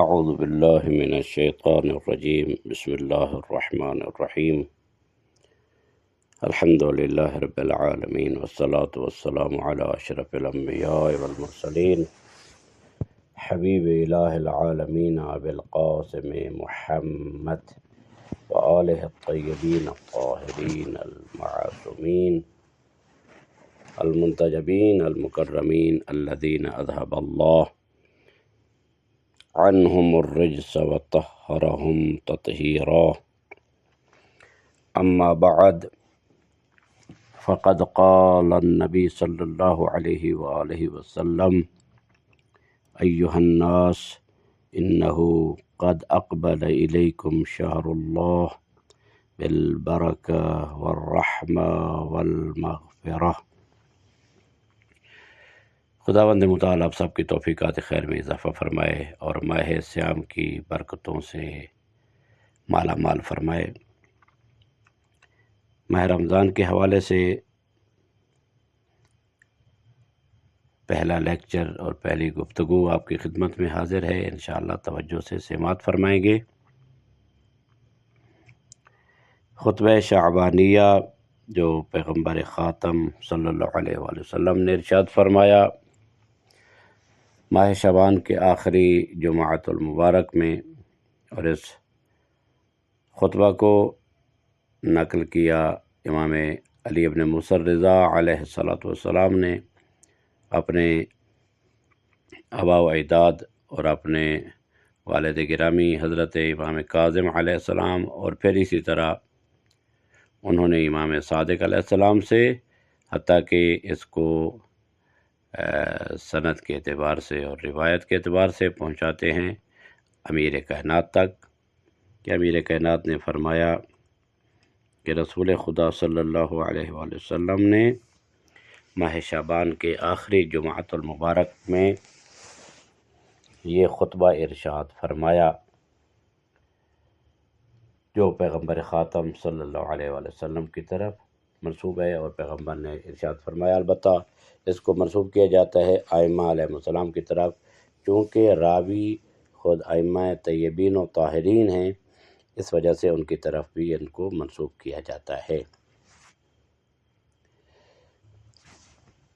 اعوذ باللہ من الشیطان الرجیم بسم اللہ الرحمن الرحیم الحمد للہ رب العالمین والصلاة والسلام علی اشرف الانبیاء والمرسلین حبیب الہ العالمین ابی القاسم محمد وآلہ الطیبین الطاہرین المعصومین المنتجبین المکرمین الذین اذهب اللہ عنهم الرجس وطهرهم تطهيرا أما بعد فقد قال النبي صلى الله عليه وآله وسلم أيها الناس إنه قد أقبل إليكم شهر الله بالبركة والرحمة والمغفرة۔ خداوند متعال آپ سب کی توفیقات خیر میں اضافہ فرمائے اور ماہ صیام کی برکتوں سے مالا مال فرمائے۔ ماہ رمضان کے حوالے سے پہلا لیکچر اور پہلی گفتگو آپ کی خدمت میں حاضر ہے، انشاءاللہ توجہ سے سماعت فرمائیں گے۔ خطبہ شعبانیہ جو پیغمبر خاتم صلی اللہ علیہ وآلہ وسلم نے ارشاد فرمایا ماہ شعبان کے آخری جمعۃ المبارک میں، اور اس خطبہ کو نقل کیا امام علی ابن موسیٰ الرضا علیہ السلام نے اپنے آباء و اجداد اور اپنے والد گرامی حضرت امام کاظم علیہ السلام، اور پھر اسی طرح انہوں نے امام صادق علیہ السلام سے، حتیٰ کہ اس کو سند کے اعتبار سے اور روایت کے اعتبار سے پہنچاتے ہیں امیر کائنات تک، کہ امیر کائنات نے فرمایا کہ رسول خدا صلی اللہ علیہ وآلہ وسلم نے ماہ شعبان کے آخری جمعۃ المبارک میں یہ خطبہ ارشاد فرمایا جو پیغمبر خاتم صلی اللہ علیہ وآلہ وسلم کی طرف منسوب ہے، اور پیغمبر نے ارشاد فرمایا۔ البتہ اس کو منسوب کیا جاتا ہے ائمہ علیہ السلام کی طرف، چونکہ راوی خود ائمہ طیبین و طاہرین ہیں، اس وجہ سے ان کی طرف بھی ان کو منسوب کیا جاتا ہے۔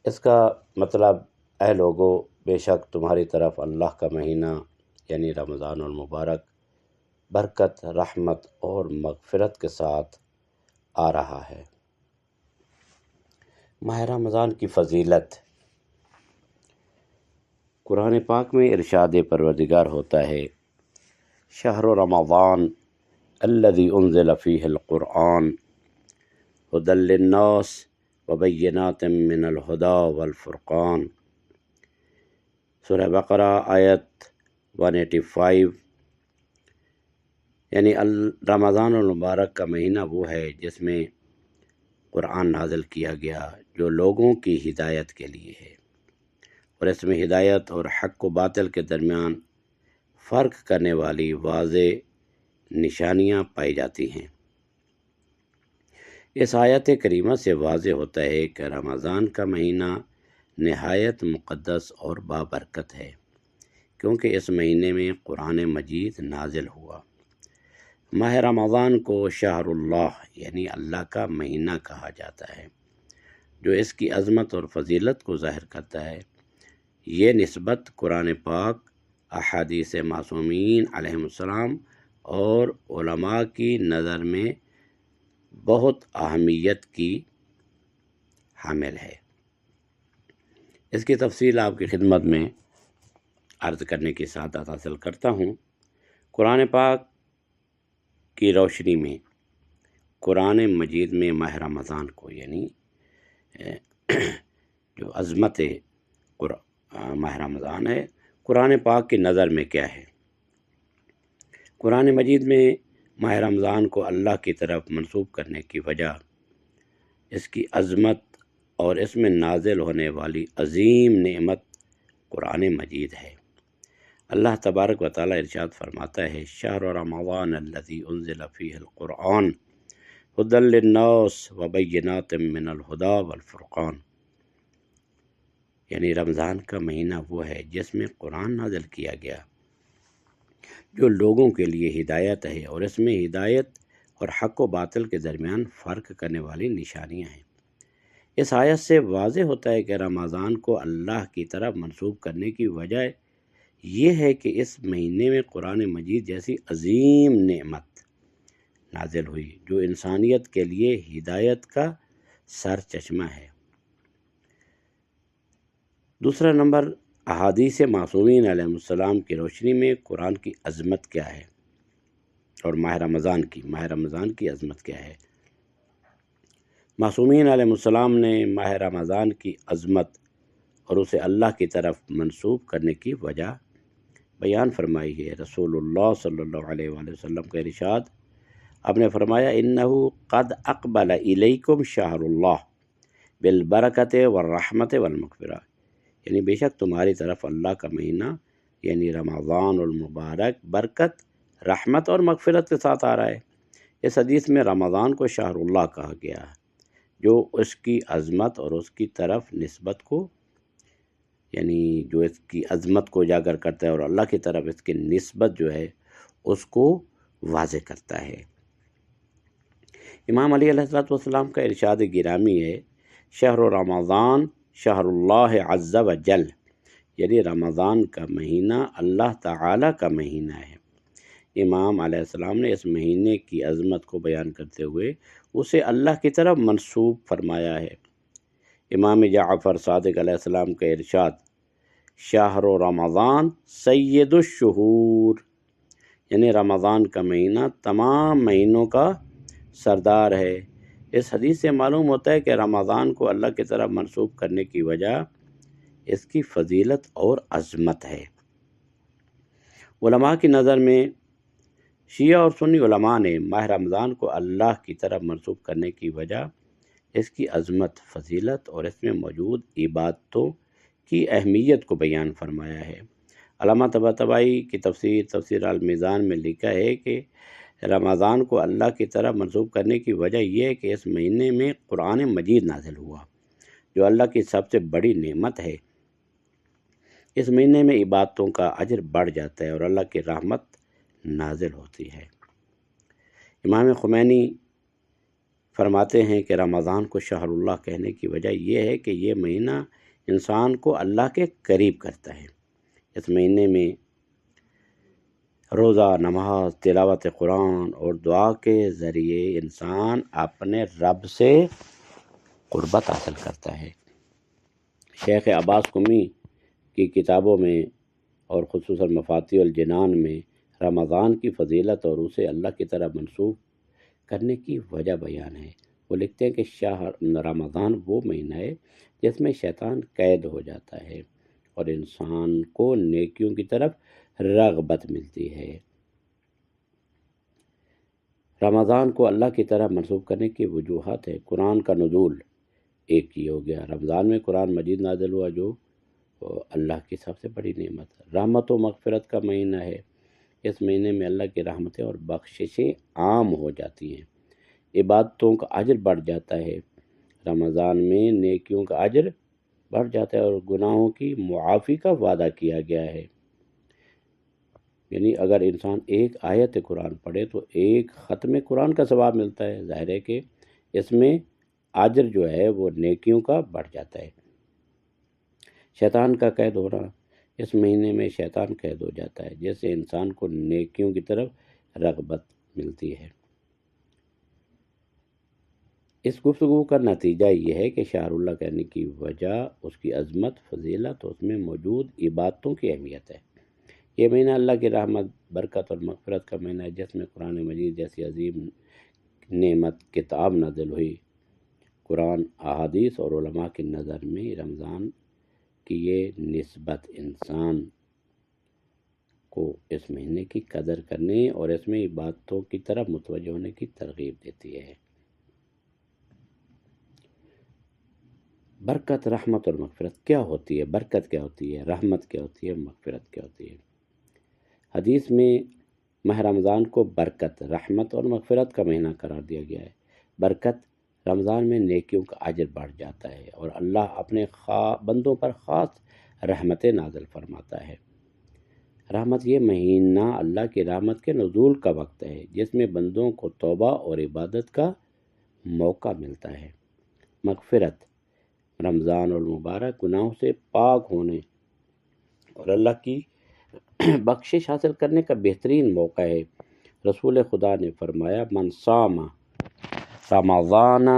اس کا مطلب اے لوگو، بے شک تمہاری طرف اللہ کا مہینہ یعنی رمضان المبارک برکت، رحمت اور مغفرت کے ساتھ آ رہا ہے۔ ماہ رمضان کی فضیلت، قرآن پاک میں ارشاد پروردگار ہوتا ہے شہر رمضان الذی انزل فیہ القرآن ھدی للناس وبینات من الہدی والفرقان۔ سورہ بقرہ آیت 185۔ یعنی رمضان المبارک کا مہینہ وہ ہے جس میں قرآن نازل کیا گیا جو لوگوں کی ہدایت کے لیے ہے، اور اس میں ہدایت اور حق و باطل کے درمیان فرق کرنے والی واضح نشانیاں پائی جاتی ہیں۔ اس آیت کریمہ سے واضح ہوتا ہے کہ رمضان کا مہینہ نہایت مقدس اور بابرکت ہے، کیونکہ اس مہینے میں قرآن مجید نازل ہوا۔ ماہ رمضان کو شہر اللہ یعنی اللہ کا مہینہ کہا جاتا ہے، جو اس کی عظمت اور فضیلت کو ظاہر کرتا ہے۔ یہ نسبت قرآن پاک، احادیث معصومین علیہم السلام اور علماء کی نظر میں بہت اہمیت کی حامل ہے۔ اس کی تفصیل آپ کی خدمت میں عرض کرنے کی سعادت حاصل کرتا ہوں۔ قرآن پاک کی روشنی میں قرآن مجید میں ماہ رمضان کو یعنی جو عظمت ماہ رمضان ہے، قرآن پاک کی نظر میں کیا ہے؟ قرآن مجید میں ماہ رمضان کو اللہ کی طرف منسوب کرنے کی وجہ اس کی عظمت اور اس میں نازل ہونے والی عظیم نعمت قرآن مجید ہے۔ اللہ تبارک و تعالیٰ ارشاد فرماتا ہے شہر رمضان الذی انزل فیہ القرآن ھدی للناس وبینات من الہدی والفرقان۔ یعنی رمضان کا مہینہ وہ ہے جس میں قرآن نازل کیا گیا، جو لوگوں کے لیے ہدایت ہے، اور اس میں ہدایت اور حق و باطل کے درمیان فرق کرنے والی نشانیاں ہیں۔ اس آیت سے واضح ہوتا ہے کہ رمضان کو اللہ کی طرف منسوب کرنے کی وجہ یہ ہے کہ اس مہینے میں قرآن مجید جیسی عظیم نعمت نازل ہوئی جو انسانیت کے لیے ہدایت کا سر چشمہ ہے۔ دوسرا نمبر، احادیث معصومین علیہ السلام کی روشنی میں قرآن کی عظمت کیا ہے اور ماہ رمضان کی عظمت کیا ہے۔ معصومین علیہ السلام نے ماہ رمضان کی عظمت اور اسے اللہ کی طرف منسوب کرنے کی وجہ بیان فرمائی ہے۔ رسول اللہ صلی اللہ علیہ وآلہ وسلم کا ارشاد، آپ نے فرمایا، انہو قد اقبل الیکم شہر اللہ بالبرکت والرحمت والمغفرہ، یعنی بے شک تمہاری طرف اللہ کا مہینہ یعنی رمضان المبارک برکت، رحمت اور مغفرت کے ساتھ آ رہا ہے۔ اس حدیث میں رمضان کو شہر اللہ کہا گیا ہے، جو اس کی عظمت اور اس کی طرف نسبت کو، یعنی جو اس کی عظمت کو اجاگر کرتا ہے اور اللہ کی طرف اس کی نسبت جو ہے اس کو واضح کرتا ہے۔ امام علی علیہ السلام کا ارشاد گرامی ہے، شہر رمضان شہر اللہ عز و جل، یعنی رمضان کا مہینہ اللہ تعالی کا مہینہ ہے۔ امام علیہ السلام نے اس مہینے کی عظمت کو بیان کرتے ہوئے اسے اللہ کی طرف منسوب فرمایا ہے۔ امام جعفر صادق علیہ السلام کا ارشاد، شہر رمضان سید الشہور، یعنی رمضان کا مہینہ تمام مہینوں کا سردار ہے۔ اس حدیث سے معلوم ہوتا ہے کہ رمضان کو اللہ کی طرف منسوب کرنے کی وجہ اس کی فضیلت اور عظمت ہے۔ علماء کی نظر میں شیعہ اور سنی علماء نے ماہ رمضان کو اللہ کی طرف منسوب کرنے کی وجہ اس کی عظمت، فضیلت اور اس میں موجود عبادتوں کی اہمیت کو بیان فرمایا ہے۔ علامہ طباطبائی کی تفسیر المیزان میں لکھا ہے کہ رمضان کو اللہ کی طرف منسوب کرنے کی وجہ یہ ہے کہ اس مہینے میں قرآن مجید نازل ہوا، جو اللہ کی سب سے بڑی نعمت ہے۔ اس مہینے میں عبادتوں کا اجر بڑھ جاتا ہے اور اللہ کی رحمت نازل ہوتی ہے۔ امام خمینی فرماتے ہیں کہ رمضان کو شہر اللہ کہنے کی وجہ یہ ہے کہ یہ مہینہ انسان کو اللہ کے قریب کرتا ہے۔ اس مہینے میں روزہ، نماز، تلاوت قرآن اور دعا کے ذریعے انسان اپنے رب سے قربت حاصل کرتا ہے۔ شیخ عباس قمی کی کتابوں میں اور خصوصاً مفاتیح الجنان میں رمضان کی فضیلت اور اسے اللہ کی طرف منسوب کرنے کی وجہ بیان ہے۔ وہ لکھتے ہیں کہ رمضان وہ مہینہ ہے جس میں شیطان قید ہو جاتا ہے اور انسان کو نیکیوں کی طرف رغبت ملتی ہے۔ رمضان کو اللہ کی طرف منسوب کرنے کی وجوہات ہے۔ قرآن کا نزول ایک ہی ہو گیا، رمضان میں قرآن مجید نازل ہوا جو اللہ کی سب سے بڑی نعمت ہے۔ رحمت و مغفرت کا مہینہ ہے، اس مہینے میں اللہ کی رحمتیں اور بخششیں عام ہو جاتی ہیں، عبادتوں کا اجر بڑھ جاتا ہے۔ رمضان میں نیکیوں کا اجر بڑھ جاتا ہے اور گناہوں کی معافی کا وعدہ کیا گیا ہے۔ یعنی اگر انسان ایک آیت قرآن پڑھے تو ایک ختم قرآن کا ثواب ملتا ہے۔ ظاہر ہے کہ اس میں اجر جو ہے وہ نیکیوں کا بڑھ جاتا ہے۔ شیطان کا قید ہونا، اس مہینے میں شیطان قید ہو جاتا ہے جس سے انسان کو نیکیوں کی طرف رغبت ملتی ہے۔ اس گفتگو کا نتیجہ یہ ہے کہ شہر اللہ کہنے کی وجہ اس کی عظمت، فضیلت اور اس میں موجود عبادتوں کی اہمیت ہے۔ یہ مہینہ اللہ کی رحمت، برکت اور مغفرت کا مہینہ ہے جس میں قرآن مجید جیسی عظیم نعمت کتاب نازل ہوئی۔ قرآن، احادیث اور علماء کی نظر میں رمضان کی یہ نسبت انسان کو اس مہینے کی قدر کرنے اور اس میں عبادتوں کی طرف متوجہ ہونے کی ترغیب دیتی ہے۔ برکت، رحمت اور مغفرت کیا ہوتی ہے؟ برکت کیا ہوتی ہے؟ رحمت کیا ہوتی ہے؟ مغفرت کیا ہوتی ہے؟ حدیث میں ماہ رمضان کو برکت، رحمت اور مغفرت کا مہینہ قرار دیا گیا ہے۔ برکت، رمضان میں نیکیوں کا اجر بڑھ جاتا ہے اور اللہ اپنے بندوں پر خاص رحمتیں نازل فرماتا ہے۔ رحمت یہ مہینہ اللہ کی رحمت کے نزول کا وقت ہے، جس میں بندوں کو توبہ اور عبادت کا موقع ملتا ہے۔ مغفرت، رمضان المبارک گناہوں سے پاک ہونے اور اللہ کی بخشش حاصل کرنے کا بہترین موقع ہے۔ رسول خدا نے فرمایا، من صام رمضان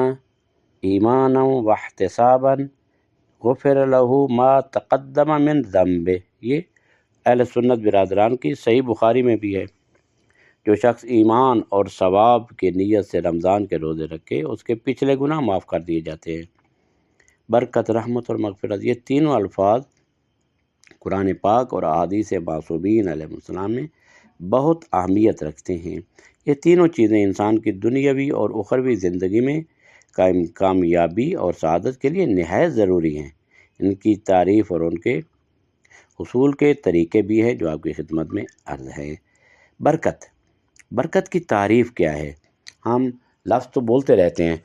ایمانا واحتسابا غفر له ما تقدم من ذنبه۔ یہ اہل سنت برادران کی صحیح بخاری میں بھی ہے۔ جو شخص ایمان اور ثواب کی نیت سے رمضان کے روزے رکھے، اس کے پچھلے گناہ معاف کر دیے جاتے ہیں۔ برکت، رحمت اور مغفرت، یہ تینوں الفاظ قرآن پاک اور احادیث معصومین علیہ السلام میں بہت اہمیت رکھتے ہیں۔ یہ تینوں چیزیں انسان کی دنیاوی اور اخروی زندگی میں کامیابی اور سعادت کے لیے نہایت ضروری ہیں۔ ان کی تعریف اور ان کے حصول کے طریقے بھی ہے جو آپ کی خدمت میں عرض ہے۔ برکت، برکت کی تعریف کیا ہے؟ ہم لفظ تو بولتے رہتے ہیں،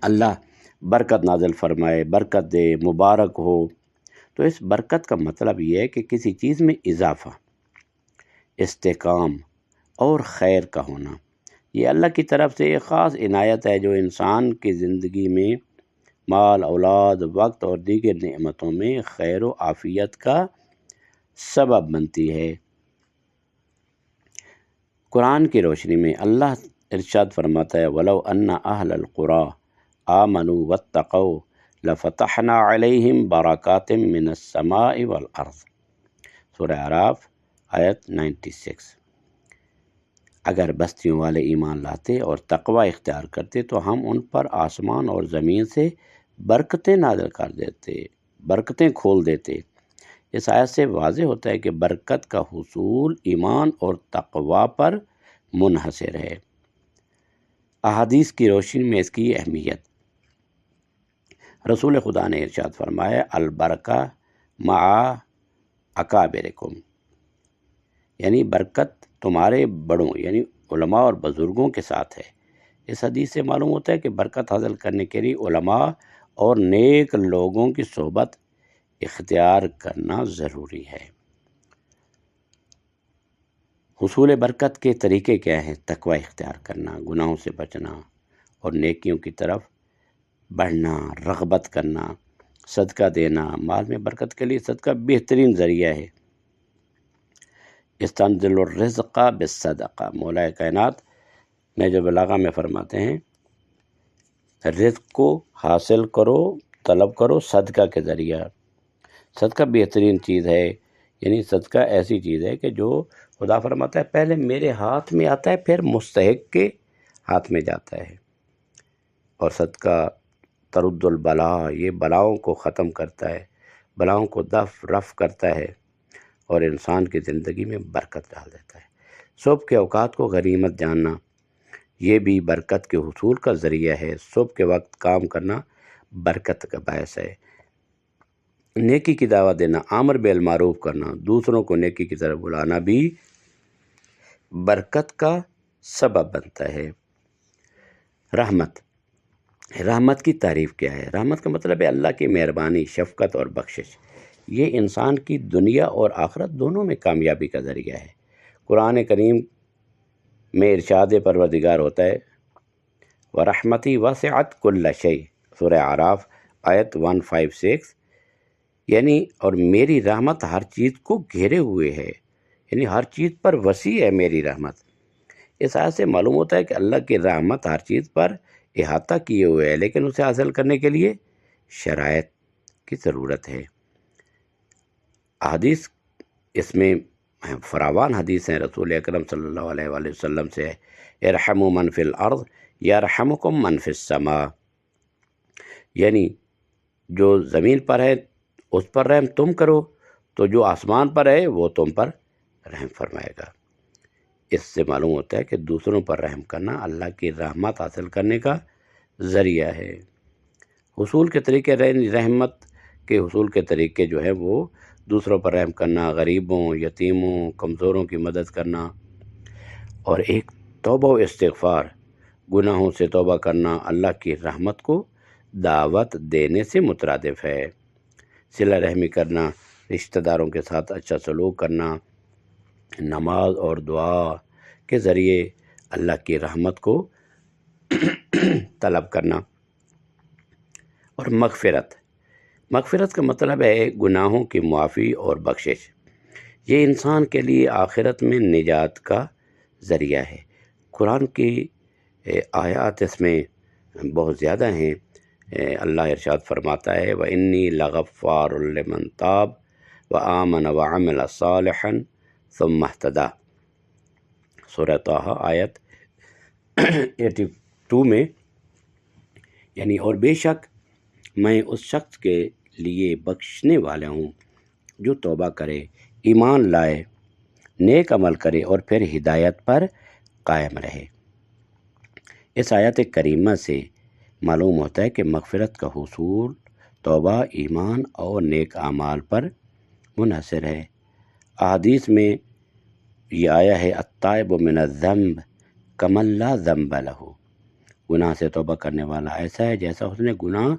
اللہ برکت نازل فرمائے، برکت دے، مبارک ہو۔ تو اس برکت کا مطلب یہ ہے کہ کسی چیز میں اضافہ، استحکام اور خیر کا ہونا۔ یہ اللہ کی طرف سے ایک خاص عنایت ہے جو انسان کی زندگی میں مال، اولاد، وقت اور دیگر نعمتوں میں خیر و عافیت کا سبب بنتی ہے۔ قرآن کی روشنی میں اللہ ارشاد فرماتا ہے، وَلَوْ أَنَّ أَهْلَ الْقُرَىٰ آمَنُوا وَاتَّقَوْا لَفَتَحْنَا عَلَيْهِمْ بَرَكَاتٍ مِّنَ السَّمَاءِ وَالْأَرْضِ۔ سورہ اعراف آیت 96۔ اگر بستیوں والے ایمان لاتے اور تقوی اختیار کرتے تو ہم ان پر آسمان اور زمین سے برکتیں نازل کر دیتے، برکتیں کھول دیتے۔ اس آیت سے واضح ہوتا ہے کہ برکت کا حصول ایمان اور تقوی پر منحصر ہے۔ احادیث کی روشنی میں اس کی اہمیت، رسول خدا نے ارشاد فرمایا، البرکہ مع اکابرکم، یعنی برکت تمہارے بڑوں یعنی علماء اور بزرگوں کے ساتھ ہے۔ اس حدیث سے معلوم ہوتا ہے کہ برکت حاصل کرنے کے لیے علماء اور نیک لوگوں کی صحبت اختیار کرنا ضروری ہے۔ حصول برکت کے طریقے کیا ہیں؟ تقوی اختیار کرنا، گناہوں سے بچنا اور نیکیوں کی طرف بڑھنا، رغبت کرنا، صدقہ دینا۔ مال میں برکت کے لیے صدقہ بہترین ذریعہ ہے۔ استنزل الرزق بالصدقہ، مولا کائنات نے جو بلاغہ میں فرماتے ہیں، رزق کو حاصل کرو، طلب کرو صدقہ کے ذریعہ۔ صدقہ بہترین چیز ہے، یعنی صدقہ ایسی چیز ہے کہ جو خدا فرماتا ہے پہلے میرے ہاتھ میں آتا ہے پھر مستحق کے ہاتھ میں جاتا ہے۔ اور صدقہ ترد البلا، یہ بلاؤں کو ختم کرتا ہے، بلاؤں کو رفع کرتا ہے اور انسان کی زندگی میں برکت ڈال دیتا ہے۔ صبح کے اوقات کو غنیمت جاننا، یہ بھی برکت کے حصول کا ذریعہ ہے۔ صبح کے وقت کام کرنا برکت کا باعث ہے۔ نیکی کی دعوت دینا، امر بالمعروف کرنا، دوسروں کو نیکی کی طرف بلانا بھی برکت کا سبب بنتا ہے۔ رحمت، رحمت کی تعریف کیا ہے؟ رحمت کا مطلب ہے اللہ کی مہربانی، شفقت اور بخشش۔ یہ انسان کی دنیا اور آخرت دونوں میں کامیابی کا ذریعہ ہے۔ قرآن کریم میں ارشاد پروردگار ہوتا ہے، وَرَحْمَتِي وَسِعَتْ كُلَّ شَيْءٍ، سورہ اعراف آیت 156، یعنی اور میری رحمت ہر چیز کو گھیرے ہوئے ہے، یعنی ہر چیز پر وسیع ہے میری رحمت۔ اس آیت سے معلوم ہوتا ہے کہ اللہ کی رحمت ہر چیز پر احاطہ کیے ہوئے ہے، لیکن اسے حاصل کرنے کے لیے شرائط کی ضرورت ہے۔ احادیث اس میں فراوان حدیث ہیں رسول اکرم صلی اللہ علیہ وآلہ وسلم سے، ارحموا من فی الارض یرحمکم من فی السماء، یعنی جو زمین پر ہے اس پر رحم تم کرو تو جو آسمان پر ہے وہ تم پر رحم فرمائے گا۔ اس سے معلوم ہوتا ہے کہ دوسروں پر رحم کرنا اللہ کی رحمت حاصل کرنے کا ذریعہ ہے۔ حصول کے طریقے، رحمت کے حصول کے طریقے جو ہے وہ دوسروں پر رحم کرنا، غریبوں، یتیموں، کمزوروں کی مدد کرنا، اور ایک توبہ و استغفار، گناہوں سے توبہ کرنا اللہ کی رحمت کو دعوت دینے سے مترادف ہے۔ صلہ رحمی کرنا، رشتہ داروں کے ساتھ اچھا سلوک کرنا، نماز اور دعا کے ذریعے اللہ کی رحمت کو طلب کرنا، اور مغفرت کا مطلب ہے گناہوں کی معافی اور بخشش۔ یہ انسان کے لیے آخرت میں نجات کا ذریعہ ہے۔ قرآن کی آیات اس میں بہت زیادہ ہیں۔ اللہ ارشاد فرماتا ہے وَإِنِّي لَغَفَّارٌ لِمَن تَابَ وَآمَنَ وَعَمِلَ صَالِحًا ثُمَّ اهْتَدَىٰ، سورہ طٰہٰ آیت 82 میں، یعنی اور بے شک میں اس شخص کے لیے بخشنے والا ہوں جو توبہ کرے، ایمان لائے، نیک عمل کرے اور پھر ہدایت پر قائم رہے۔ اس آیت کریمہ سے معلوم ہوتا ہے کہ مغفرت کا حصول توبہ، ایمان اور نیک اعمال پر منحصر ہے۔ احادیث میں یہ آیا ہے التائب من الذنب کمن لا ذنب لہ، گناہ سے توبہ کرنے والا ایسا ہے جیسا اس نے گناہ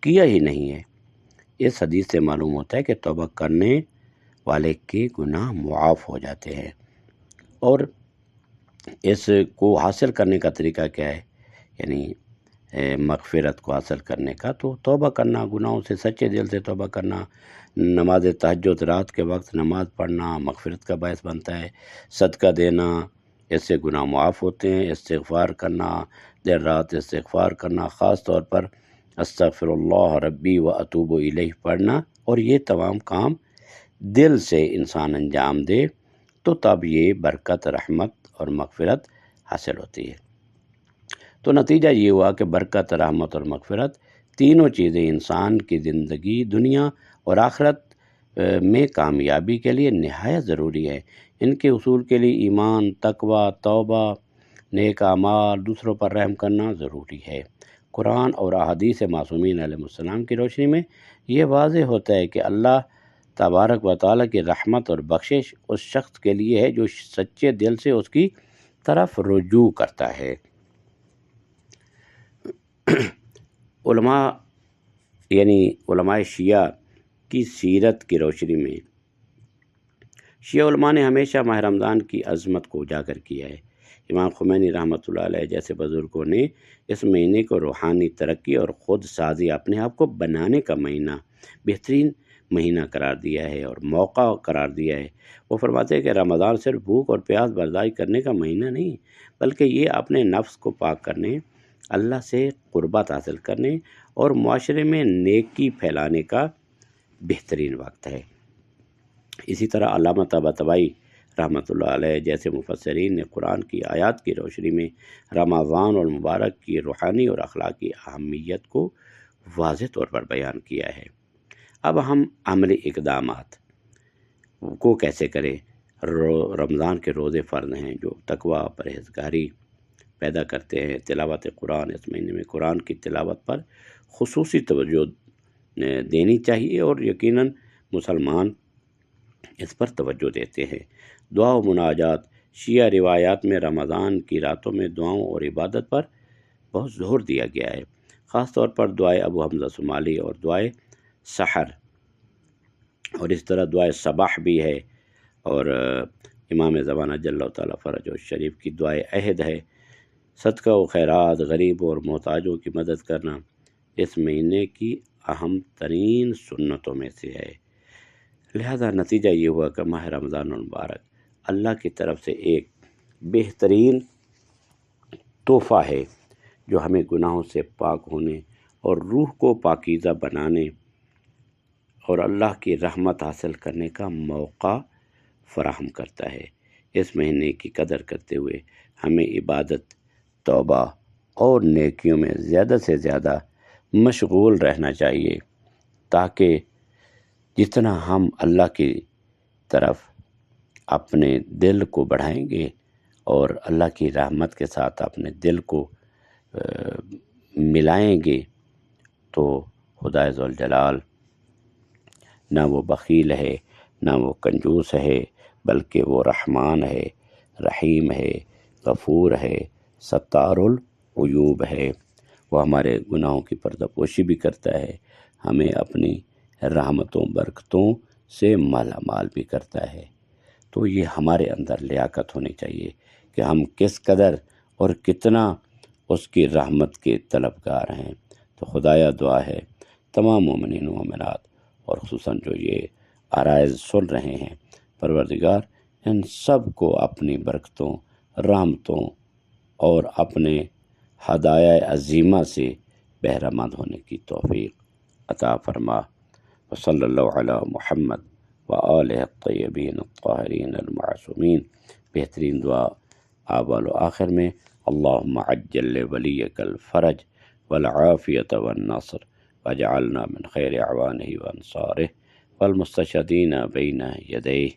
کیا ہی نہیں ہے۔ اس حدیث سے معلوم ہوتا ہے کہ توبہ کرنے والے کے گناہ معاف ہو جاتے ہیں۔ اور اس کو حاصل کرنے کا طریقہ کیا ہے؟ یعنی مغفرت کو حاصل کرنے کا تو توبہ کرنا، گناہوں سے سچے دل سے توبہ کرنا، نماز تہجد رات کے وقت نماز پڑھنا مغفرت کا باعث بنتا ہے، صدقہ دینا اس سے گناہ معاف ہوتے ہیں، استغفار کرنا، دیر رات استغفار کرنا، خاص طور پر استغفر اللہ ربی و اتوب الیہ پڑھنا، اور یہ تمام کام دل سے انسان انجام دے تو تب یہ برکت، رحمت اور مغفرت حاصل ہوتی ہے۔ تو نتیجہ یہ ہوا کہ برکت، رحمت اور مغفرت تینوں چیزیں انسان کی زندگی دنیا اور آخرت میں کامیابی کے لیے نہایت ضروری ہے۔ ان کے حصول کے لیے ایمان، تقوی، توبہ، نیک اعمال، دوسروں پر رحم کرنا ضروری ہے۔ قرآن اور احادیث معصومین علیہ السلام کی روشنی میں یہ واضح ہوتا ہے کہ اللہ تبارک و تعالیٰ کی رحمت اور بخشش اس شخص کے لیے ہے جو سچے دل سے اس کی طرف رجوع کرتا ہے۔ علماء شیعہ کی سیرت کی روشنی میں شیعہ علماء نے ہمیشہ ماہ رمضان کی عظمت کو اجاگر کیا ہے۔ امام خمینی رحمۃ اللہ علیہ جیسے بزرگوں نے اس مہینے کو روحانی ترقی اور خود سازی، اپنے آپ کو بنانے کا مہینہ، بہترین مہینہ قرار دیا ہے اور موقع قرار دیا ہے۔ وہ فرماتے ہیں کہ رمضان صرف بھوک اور پیاس برداشت کرنے کا مہینہ نہیں، بلکہ یہ اپنے نفس کو پاک کرنے، اللہ سے قربت حاصل کرنے اور معاشرے میں نیکی پھیلانے کا بہترین وقت ہے۔ اسی طرح علامہ طباطبائی رحمۃ اللہ علیہ جیسے مفسرین نے قرآن کی آیات کی روشنی میں رمضان المبارک کی روحانی اور اخلاقی اہمیت کو واضح طور پر بیان کیا ہے۔ اب ہم عملی اقدامات کو کیسے کریں؟ رمضان کے روزے فرض ہیں جو تقوی، پرہیزگاری پیدا کرتے ہیں۔ تلاوت قرآن، اس مہینے میں قرآن کی تلاوت پر خصوصی توجہ دینی چاہیے اور یقیناً مسلمان اس پر توجہ دیتے ہیں۔ دعا و مناجات، شیعہ روایات میں رمضان کی راتوں میں دعاؤں اور عبادت پر بہت زور دیا گیا ہے، خاص طور پر دعائے ابو حمزہ صومالی اور دعائے سحر، اور اس طرح دعائے صباح بھی ہے، اور امام زمانہ جل اللہ تعالیٰ فرج شریف کی دعائے عہد ہے۔ صدقہ و خیرات، غریبوں اور محتاجوں کی مدد کرنا اس مہینے کی اہم ترین سنتوں میں سے ہے۔ لہذا نتیجہ یہ ہوا کہ ماہ رمضان المبارک اللہ کی طرف سے ایک بہترین تحفہ ہے جو ہمیں گناہوں سے پاک ہونے اور روح کو پاکیزہ بنانے اور اللہ کی رحمت حاصل کرنے کا موقع فراہم کرتا ہے۔ اس مہینے کی قدر کرتے ہوئے ہمیں عبادت، توبہ اور نیکیوں میں زیادہ سے زیادہ مشغول رہنا چاہیے، تاکہ جتنا ہم اللہ کی طرف اپنے دل کو بڑھائیں گے اور اللہ کی رحمت کے ساتھ اپنے دل کو ملائیں گے تو خدا ذوالجلال نہ وہ بخیل ہے، نہ وہ کنجوس ہے، بلکہ وہ رحمان ہے، رحیم ہے، غفور ہے، ستار العیوب ہے۔ وہ ہمارے گناہوں کی پردہ پوشی بھی کرتا ہے، ہمیں اپنی رحمتوں، برکتوں سے مالا مال بھی کرتا ہے۔ تو یہ ہمارے اندر لیاقت ہونی چاہیے کہ ہم کس قدر اور کتنا اس کی رحمت کے طلبگار ہیں۔ تو خدایا دعا ہے تمام مومنین و مومنات اور خصوصاً جو یہ عرائض سن رہے ہیں، پروردگار ان سب کو اپنی برکتوں، رحمتوں اور اپنے ہدایہ عظیمہ سے بہرہ مند ہونے کی توفیق عطا فرما۔ وصلی اللہ علی محمد وآلہ الطیبین الطاہرین المعصومین۔ بہترین دعا اول و آخر میں اللہم عجل لولیک الفرج والعافیۃ والنصر واجعلنا من خیر اعوانہ وانصارہ والمستشہدین بین یدیہ